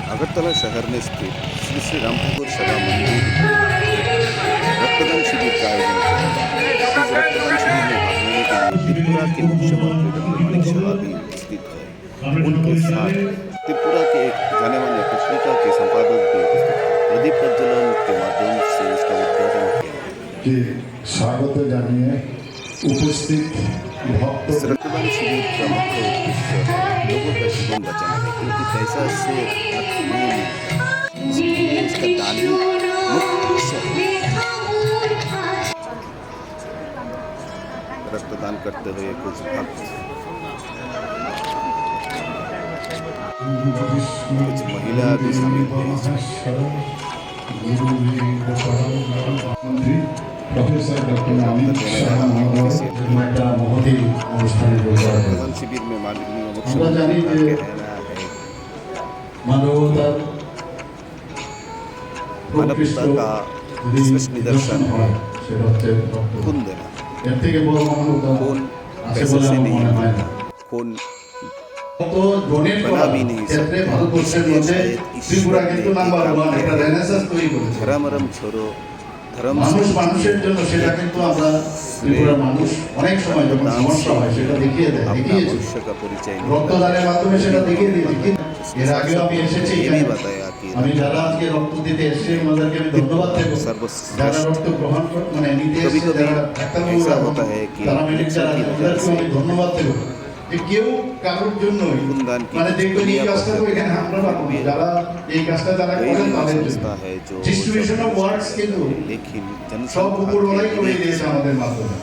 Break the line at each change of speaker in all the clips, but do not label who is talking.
अगरतला शहर में स्थित श्री श्री राम ठाकुर सभा मंदिर रक्तदान शिविर का आयोजन किया। इस रक्तदान शिविर में भाग लेने के लिए त्रिपुरा के मुख्यमंत्री डॉक्टर मानिक शर्मा भी उपस्थित है। उनके साथ त्रिपुरा के एक जाने माने पत्रिका के संपादक भी उपस्थित हैं। प्रदीप प्रज्वलन के माध्यम से इसका उद्घाटन किया।
स्वागत जानिए उपस्थित भक्त।
इस रक्तदान शिविर का मुख्य उद्देश्य लोगों का जीवन बचाना है, क्योंकि पैसा से अर्थ नहीं मिलता, इसका दान ही मुख्य उद्देश्य है। रक्तदान करते हुए कुछ भक्त, कुछ महिला भी शामिल हुए।
प्रोफेसर डॉक्टर मानिक शर्मा महोदय অনুষ্ঠানে
रक्तदान शिविर में माननीय मुख्यमंत्री का कहना है
मानवता
का विश्व निदर्शन है खून देना।
এর থেকে বড় মানবতা
खून
আছে
पैसे
বলে
से
আমার
नहीं
মনে হয় না।
मिलता, खून
তো ডোনেট
बना
করা
भी नहीं
ক্ষেত্রে
सकते।
ভারতবর্ষের
इसलिए
মধ্যে
शायद
ত্রিপুরা
ईश्वर
কিন্তু
ने
নাম্বার
एक
1 একটা
काम
রেনেসাঁস তৈরি করেছে।
धर्म रम छोड़ो धर्म
মানুষ মানুষের জন্য সেটা কিন্তু আমরা ত্রিপুরার মানুষ অনেক সময় যখন সমস্যা হয় সেটা দেখিয়ে দেয়,
अपना
দেখিয়েছে।
मनुष्य का परिचय नहीं
রক্তদানের মাধ্যমে সেটা দেখিয়ে দিয়েছে। এর আগেও আমি এসেছি
ये
এখানে।
भी बताया कि
আমি যারা আজকে রক্ত দিতে এসেছে ওনাদেরকে আমি ধন্যবাদ দেব। যারা রক্ত গ্রহণ মানে নিতে
कभी
এসেছে,
कभी
যারা ডাক্তারবাবু
ऐसा होता है कि
প্যারামেডিক যারা আছে, ওদেরকে আমি ধন্যবাদ দেব যে কেউ কারোর জন্যই
खूनदान की
মানে দেখবেন এই
दुनिया
কাজটা তো এখানে আমরা পাবো না। যারা এই কাজটা যারা করেন তাদের জন্য
संस्था है जो
ডিস্ট্রিবিউশন অফ ওয়ার্ডস কিন্তু
लेकिन
সব উপরওয়ালাই করে
जनसंख्या
দিয়েছে আমাদের মাধ্যমে।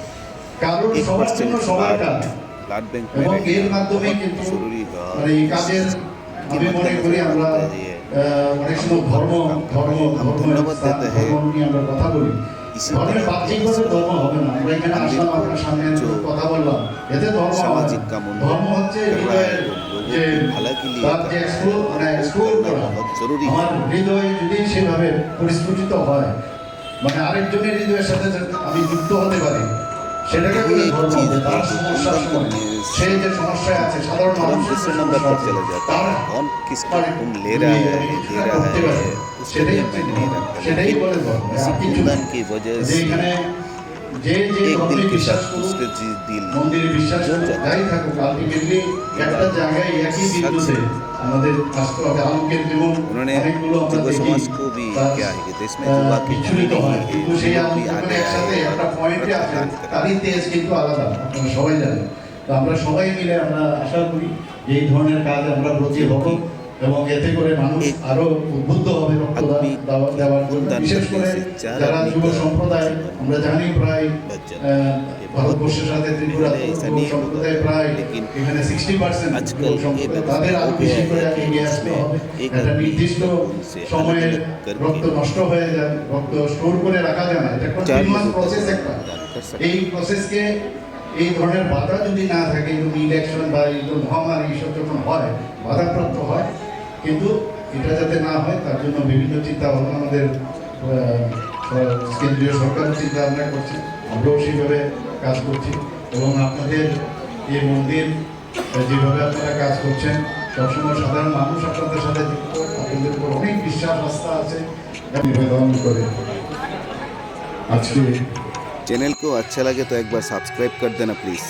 কারোর সবার জন্য সবার কাজ
ब्लड बैंक में
এবং এর
रहना
মাধ্যমে
बहुत
কিন্তু
जरूरी है।
মানে এই কাজের আমি মনে করি আমরা অনেক সময় ধর্ম
ধন্যবাদ দিতে হয়।
নিয়ে আমরা কথা বলি।
इसी
ধর্মের
तरह
বাহ্যিকভাবে ধর্ম হবে না। আমরা এখানে আসলাম, আপনার সামনে কথা বললাম, এতে ধর্ম হবে না।
सामाजिक काम
ধর্ম হচ্ছে হৃদয়ের যে
भला के लिए
তার যে এক্সপ্লোর করা।
बहुत जरूरी
আমার
है।
হৃদয় যদি সেভাবে পরিস্ফুটিত হয়, মানে আরেকজনের হৃদয়ের সাথে যাতে আমি যুক্ত হতে পারি, সেটাকে বলে ধর্ম। তার সমস্যার সময় সে যে সমস্যায় আছে, সাধারণ
धर्म
মানুষের
दूसरे
যে
नंबर
সমস্যা
पर
আছে,
चला जाता
তার
है। कौन किसका खून ले रहा है, दे रहा है, उसके
সেটাই
लिए मैंने नहीं रखा।
সেটাই বলে ধর্ম।
इसी
আর কিছু
खूनदान की वजह
যে
से
এখানে যে যে
एक
ধর্মে
दिल के
বিশ্বাস
साथ
করুক,
दूसरे दिल
মন্দিরে বিশ্বাস করুক, যাই থাকুক, আলটিমেটলি একটা জায়গায় একই বিন্দুতে আমাদের আসতে হবে। আলোকের যেমন
उन्होंने
অনেকগুলো আমরা
युवा
দেখি
समाज को भी क्या है कि देश में युवा की
বিচ্ছুরিত হয়, কিন্তু সেই আলোক
भी
যখন
आगे
একসাথে একটা পয়েন্টে
आए
আসে,
रक्तदान करें।
তারই তেজ কিন্তু আলাদা, আপনারা সবাই জানেন। তো আমরা সবাই মিলে আমরা আশা করি এই ধরনের কাজ আমরা ব্রতী হব এবং এতে করে মানুষ আরো উদ্বুদ্ধ হবে রক্তদান দেওয়ার জন্য। বিশেষ করে যারা যুব সম্প্রদায়, আমরা জানি প্রায় ভারতবর্ষের সাথে ত্রিপুরা যুব সম্প্রদায় প্রায় এখানে 60% যুব সম্প্রদায়, তাদের আরো বেশি করে এগিয়ে আসতে হবে। একটা নির্দিষ্ট সময়ে রক্ত নষ্ট হয়ে যায়, রক্ত স্টোর করে রাখা যায় না, এটা কন্টিনিউয়াস প্রসেস একটা। এই প্রসেসকে এই ধরনের বাধা যদি না থাকে, ইলেকশন বা এই মহামারী এইসব যখন হয়, বাধাপ্রাপ্ত হয়, কিন্তু এটা যাতে না হয় তার জন্য বিভিন্ন চিন্তা ভাবনা আমাদের কেন্দ্রীয় সরকারও চিন্তা ভাবনা করছে, আমরাও সেইভাবে কাজ করছি। এবং আপনাদের এই মন্দির যেভাবে আপনারা কাজ করছেন, সবসময় সাধারণ মানুষ আপনাদের সাথে যুক্ত, আপনাদের উপর অনেক বিশ্বাস আস্থা আছে। নিবেদন করে আজকে
चैनल को अच्छा लगे तो एक बार सब्सक्राइब कर देना प्लीज़।